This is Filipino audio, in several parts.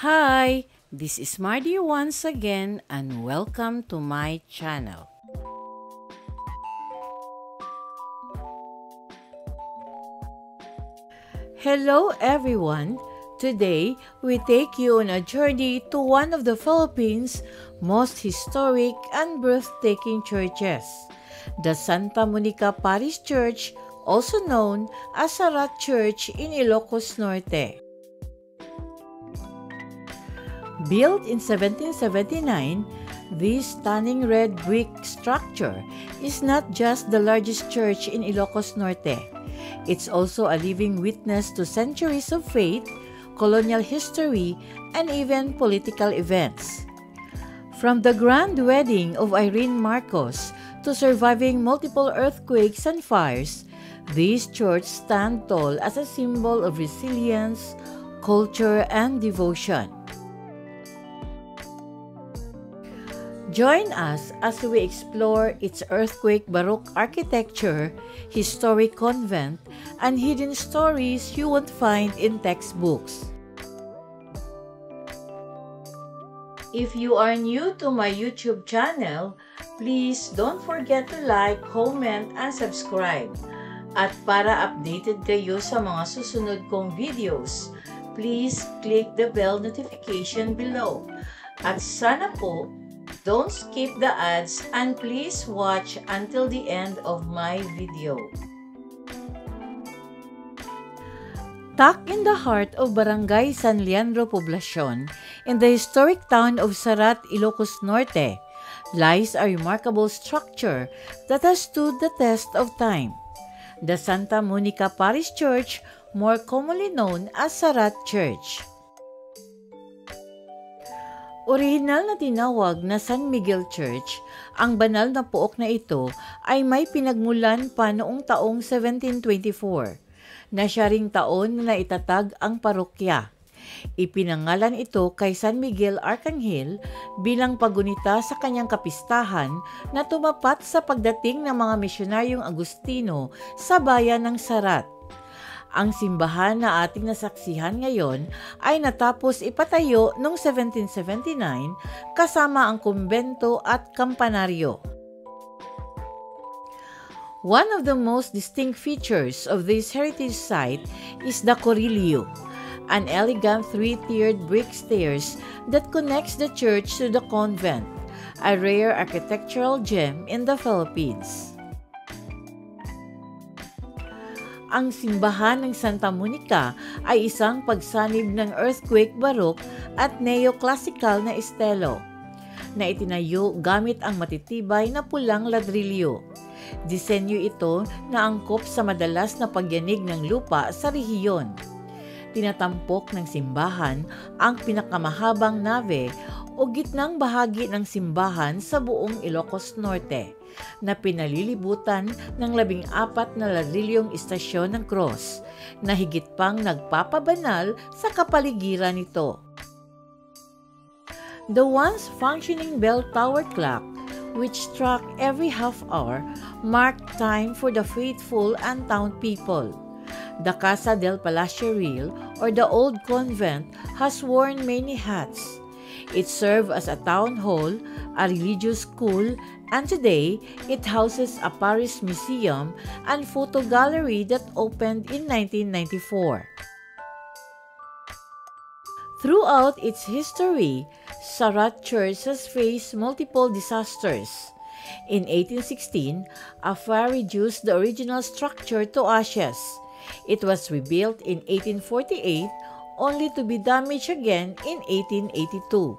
Hi, this is Mardy once again and welcome to my channel. Hello everyone! Today, we take you on a journey to one of the Philippines' most historic and breathtaking churches, the Santa Monica Parish Church, also known as Sarat Church in Ilocos Norte. Built in 1779, this stunning red brick structure is not just the largest church in Ilocos Norte. It's also a living witness to centuries of faith, colonial history, and even political events. From the grand wedding of Irene Marcos to surviving multiple earthquakes and fires, this church stands tall as a symbol of resilience, culture, and devotion. Join us as we explore its earthquake Baroque architecture, historic convent, and hidden stories you won't find in textbooks. If you are new to my YouTube channel, please don't forget to like, comment, and subscribe. At para updated kayo sa mga susunod kong videos, please click the bell notification below. At sana po, don't skip the ads and please watch until the end of my video. Tucked in the heart of Barangay San Leandro Poblacion, in the historic town of Sarat, Ilocos Norte, lies a remarkable structure that has stood the test of time. The Santa Monica Parish Church, more commonly known as Sarat Church. Orihinal na tinawag na San Miguel Church, ang banal na pook na ito ay may pinagmulan pa noong taong 1724, na siya ring taon na naitatag ang parokya. Ipinangalan ito kay San Miguel Arcangel bilang pagunita sa kanyang kapistahan na tumapat sa pagdating ng mga misyonaryong Agustino sa bayan ng Sarat. Ang simbahan na ating nasaksihan ngayon ay natapos ipatayo noong 1779 kasama ang kumbento at kampanaryo. One of the most distinct features of this heritage site is the Corrillo, an elegant three-tiered brick stairs that connects the church to the convent, a rare architectural gem in the Philippines. Ang simbahan ng Santa Monica ay isang pagsanib ng earthquake baroque at neoclassical na estilo na itinayo gamit ang matitibay na pulang ladrilyo. Disenyo ito na angkop sa madalas na pagyanig ng lupa sa rehiyon. Tinatampok ng simbahan ang pinakamahabang nave o gitnang bahagi ng simbahan sa buong Ilocos Norte, na pinalilibutan ng 14 na ladrilyong istasyon ng cross na higit pang nagpapabanal sa kapaligiran nito. The once functioning bell tower clock, which struck every half hour, marked time for the faithful and townspeople. The Casa del Palacio Real, or the Old Convent, has worn many hats. It served as a town hall, a religious school, and today it houses a parish museum and photo gallery that opened in 1994. Throughout its history, Sarat Church has faced multiple disasters. In 1816, a fire reduced the original structure to ashes. It was rebuilt in 1848, only to be damaged again in 1882.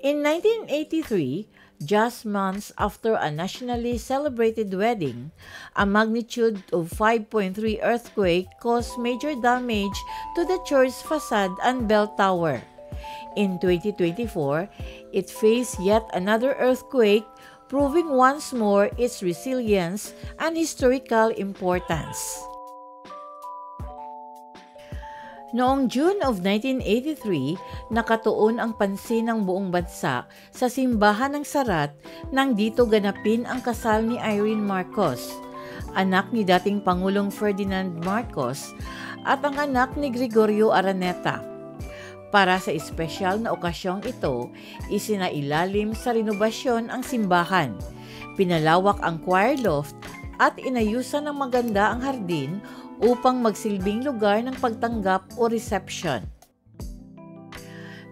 In 1983, just months after a nationally celebrated wedding, a magnitude of 5.3 earthquake caused major damage to the church facade and bell tower. In 2024, it faced yet another earthquake, proving once more its resilience and historical importance. Noong June of 1983, nakatuon ang pansin ng buong bansa sa simbahan ng Sarat nang dito ganapin ang kasal ni Irene Marcos, anak ni dating Pangulong Ferdinand Marcos, at ang anak ni Gregorio Araneta. Para sa espesyal na okasyong ito, isinailalim sa renobasyon ang simbahan, pinalawak ang choir loft at inayusan ng maganda ang hardin upang magsilbing lugar ng pagtanggap o reception.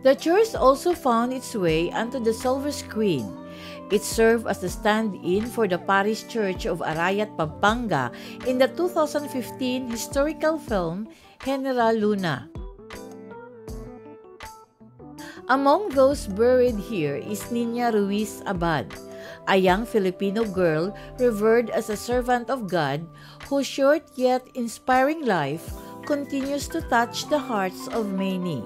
The church also found its way onto the silver screen. It served as the stand-in for the parish church of Arayat, Pampanga in the 2015 historical film General Luna. Among those buried here is Nina Ruiz Abad, a young Filipino girl revered as a servant of God whose short yet inspiring life continues to touch the hearts of many.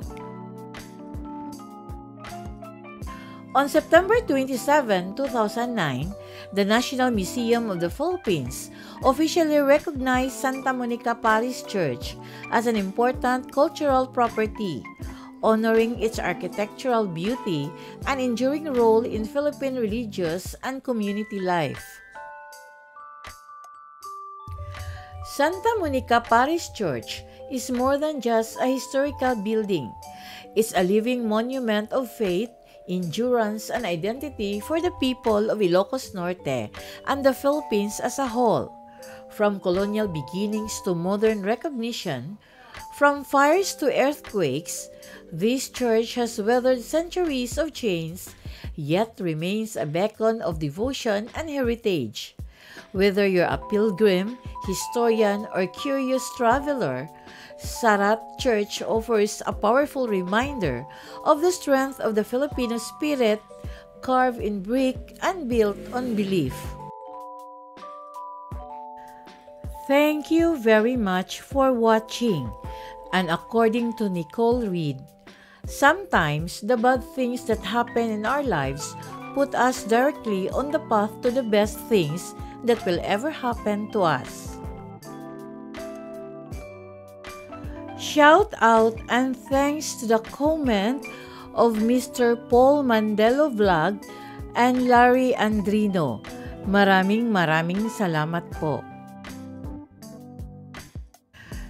On September 27, 2009, the National Museum of the Philippines officially recognized Santa Monica Parish Church as an important cultural property, honoring its architectural beauty and enduring role in Philippine religious and community life. Santa Monica Parish Church is more than just a historical building. It's a living monument of faith, endurance, and identity for the people of Ilocos Norte and the Philippines as a whole. From colonial beginnings to modern recognition, from fires to earthquakes, this church has weathered centuries of change, yet remains a beacon of devotion and heritage. Whether you're a pilgrim, historian, or curious traveler, Sarat Church offers a powerful reminder of the strength of the Filipino spirit, carved in brick and built on belief. Thank you very much for watching. And according to Nicole Reed, sometimes the bad things that happen in our lives put us directly on the path to the best things that will ever happen to us. Shout out and thanks to the comment of Mr. Paul Mandelo Vlog and Larry Andrino. Maraming salamat po.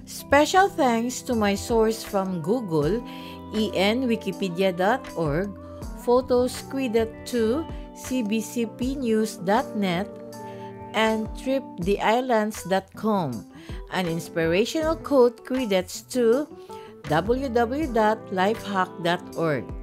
Special thanks to my source from Google, enwikipedia.org, photosquiddet2, cbcpnews.net, and triptheislands.com. An inspirational quote Quidets to www.lifehack.org.